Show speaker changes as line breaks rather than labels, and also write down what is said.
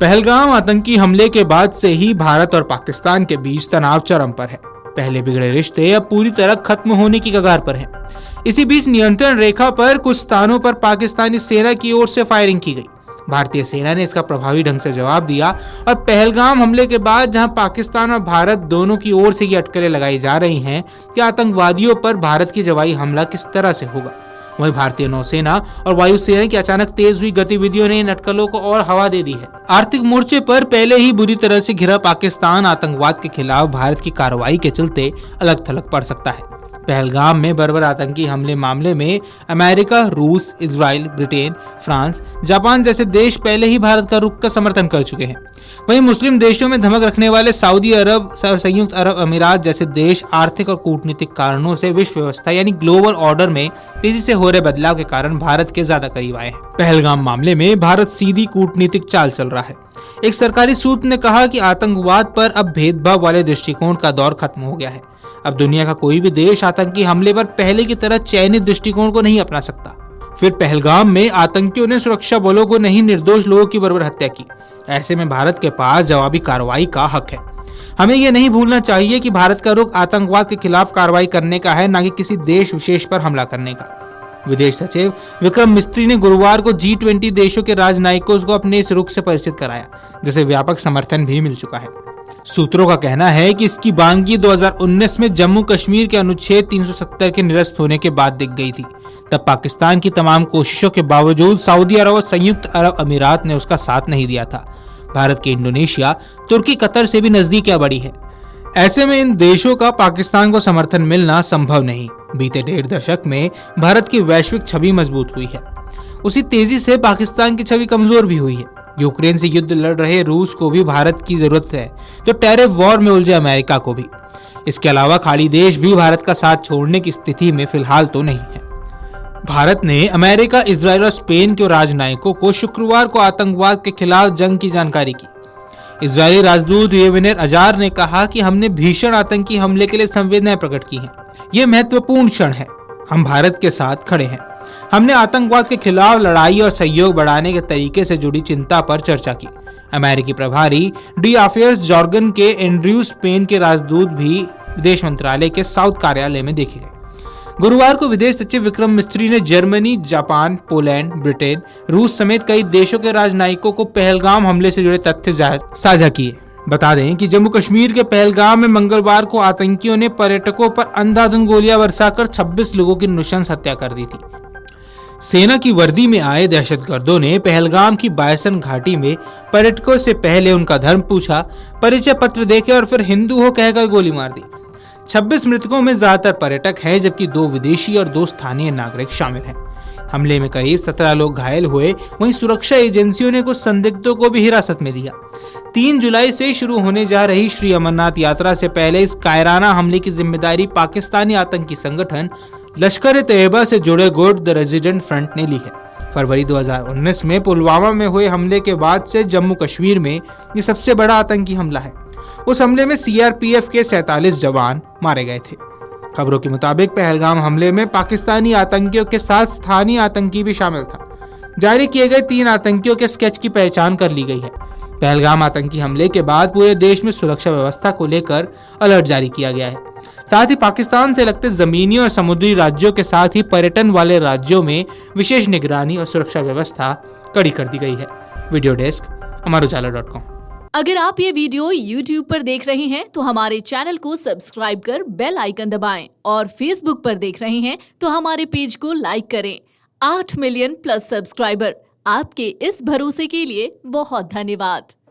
पहलगाम आतंकी हमले के बाद से ही भारत और पाकिस्तान के बीच तनाव चरम पर है। पहले बिगड़े रिश्ते अब पूरी तरह खत्म होने की कगार पर हैं। इसी बीच नियंत्रण रेखा पर कुछ स्थानों पर पाकिस्तानी सेना की ओर से फायरिंग की गई। भारतीय सेना ने इसका प्रभावी ढंग से जवाब दिया और पहलगाम हमले के बाद जहां पाकिस्तान और भारत दोनों की ओर से ये अटकलें लगाई जा रही हैं कि आतंकवादियों पर भारत की जवाई हमला किस तरह से होगा, वहीं भारतीय नौसेना और वायुसेना की अचानक तेज हुई गतिविधियों ने इन अटकलों को और हवा दे दी है। आर्थिक मोर्चे पर पहले ही बुरी तरह से घिरा पाकिस्तान आतंकवाद के खिलाफ भारत की कार्रवाई के चलते अलग थलग पड़ सकता है। पहलगाम में बर्बर आतंकी हमले मामले में अमेरिका, रूस, इजराइल, ब्रिटेन, फ्रांस, जापान जैसे देश पहले ही भारत का रुख का समर्थन कर चुके हैं। वहीं मुस्लिम देशों में धमक रखने वाले सऊदी अरब, संयुक्त अरब अमीरात जैसे देश आर्थिक और कूटनीतिक कारणों से विश्व व्यवस्था यानी ग्लोबल ऑर्डर में तेजी से हो रहे बदलाव के कारण भारत के ज्यादा करीब आए हैं। पहलगाम मामले में भारत सीधी कूटनीतिक चाल चल रहा है। एक सरकारी सूत्र ने कहा कि आतंकवाद पर अब भेदभाव वाले दृष्टिकोण का दौर खत्म हो गया है। अब दुनिया का कोई भी देश आतंकी हमले पर पहले की तरह चयनित दृष्टिकोण को नहीं अपना सकता। फिर पहलगाम में आतंकियों ने सुरक्षा बलों को नहीं, निर्दोष लोगों की बर्बर हत्या की। ऐसे में भारत के पास जवाबी कार्रवाई का हक है। हमें यह नहीं भूलना चाहिए कि भारत का रुख आतंकवाद के खिलाफ कार्रवाई करने का है, न कि किसी देश विशेष पर हमला करने का। विदेश सचिव विक्रम मिस्त्री ने गुरुवार को G20 देशों के राजनयिकों को अपने इस रुख से परिचित कराया, जिसे व्यापक समर्थन भी मिल चुका है। सूत्रों का कहना है कि इसकी बानगी 2019 में जम्मू कश्मीर के अनुच्छेद 370 के निरस्त होने के बाद दिख गई थी। तब पाकिस्तान की तमाम कोशिशों के बावजूद सऊदी अरब और संयुक्त अरब अमीरात ने उसका साथ नहीं दिया था। भारत के इंडोनेशिया, तुर्की, कतर से भी नजदीकियां बढ़ी है। ऐसे में इन देशों का पाकिस्तान को समर्थन मिलना संभव नहीं। बीते 1.5 दशक में भारत की वैश्विक छवि मजबूत हुई है, उसी तेजी से पाकिस्तान की छवि कमजोर भी हुई है। यूक्रेन से युद्ध लड़ रहे रूस को भी भारत की जरूरत है, तो टैरिफ वॉर में उलझे अमेरिका को भी। इसके अलावा खाड़ी देश भी भारत का साथ छोड़ने की स्थिति में फिलहाल तो नहीं है। भारत ने अमेरिका, इजराइल और स्पेन के राजनयिकों को शुक्रवार को आतंकवाद के खिलाफ जंग की जानकारी की। इजरायली राजदूत येविनेर अजार ने कहा कि हमने भीषण आतंकी हमले के लिए संवेदनाएं प्रकट की हैं। यह महत्वपूर्ण क्षण है, हम भारत के साथ खड़े हैं। हमने आतंकवाद के खिलाफ लड़ाई और सहयोग बढ़ाने के तरीके से जुड़ी चिंता पर चर्चा की। अमेरिकी प्रभारी डी अफेयर्स जॉर्गन के एंड्रयू, स्पेन के राजदूत भी विदेश मंत्रालय के साउथ कार्यालय में देखे गए। गुरुवार को विदेश सचिव विक्रम मिस्त्री ने जर्मनी, जापान, पोलैंड, ब्रिटेन, रूस समेत कई देशों के राजनयिकों को पहलगाम हमले से जुड़े तथ्य साझा किए। बता दें कि जम्मू कश्मीर के पहलगाम में मंगलवार को आतंकियों ने पर्यटकों पर अंधाधुंध गोलियां बरसाकर 26 लोगों की नृशंस हत्या कर दी थी। सेना की वर्दी में आए दहशतगर्दों ने पहलगाम की बायसन घाटी में पर्यटकों से पहले उनका धर्म पूछा, परिचय पत्र देखे और फिर हिंदू हो कहकर गोली मार दी। 26 मृतकों में ज्यादातर पर्यटक हैं, जबकि 2 विदेशी और 2 स्थानीय नागरिक शामिल हैं। हमले में करीब 17 लोग घायल हुए। वहीं सुरक्षा एजेंसियों ने कुछ संदिग्धों को भी हिरासत में लिया। 3 जुलाई से शुरू होने जा रही श्री अमरनाथ यात्रा से पहले इस कायराना हमले की जिम्मेदारी पाकिस्तानी आतंकी संगठन लश्कर ए तैयबा से जुड़े गुर्द द रेजिडेंट फ्रंट ने ली है। फरवरी 2019 में पुलवामा में हुए हमले के बाद से जम्मू कश्मीर में ये सबसे बड़ा आतंकी हमला है। उस हमले में सीआरपीएफ के 47 जवान मारे गए थे। खबरों के मुताबिक पहलगाम हमले में पाकिस्तानी आतंकियों के साथ स्थानीय आतंकी भी शामिल था। जारी किए गए 3 आतंकियों के स्केच की पहचान कर ली गई है। पहलगाम आतंकी हमले के बाद पूरे देश में सुरक्षा व्यवस्था को लेकर अलर्ट जारी किया गया है। साथ ही पाकिस्तान से लगते जमीनी और समुद्री राज्यों के साथ ही पर्यटन वाले राज्यों में विशेष निगरानी और सुरक्षा व्यवस्था कड़ी कर दी गई है। वीडियो डेस्क अमरउजाला.com।
अगर आप ये वीडियो YouTube पर देख रहे हैं तो हमारे चैनल को सब्सक्राइब कर बेल आइकन दबाएं और Facebook पर देख रहे हैं तो हमारे पेज को लाइक करें। 8 मिलियन प्लस सब्सक्राइबर, आपके इस भरोसे के लिए बहुत धन्यवाद।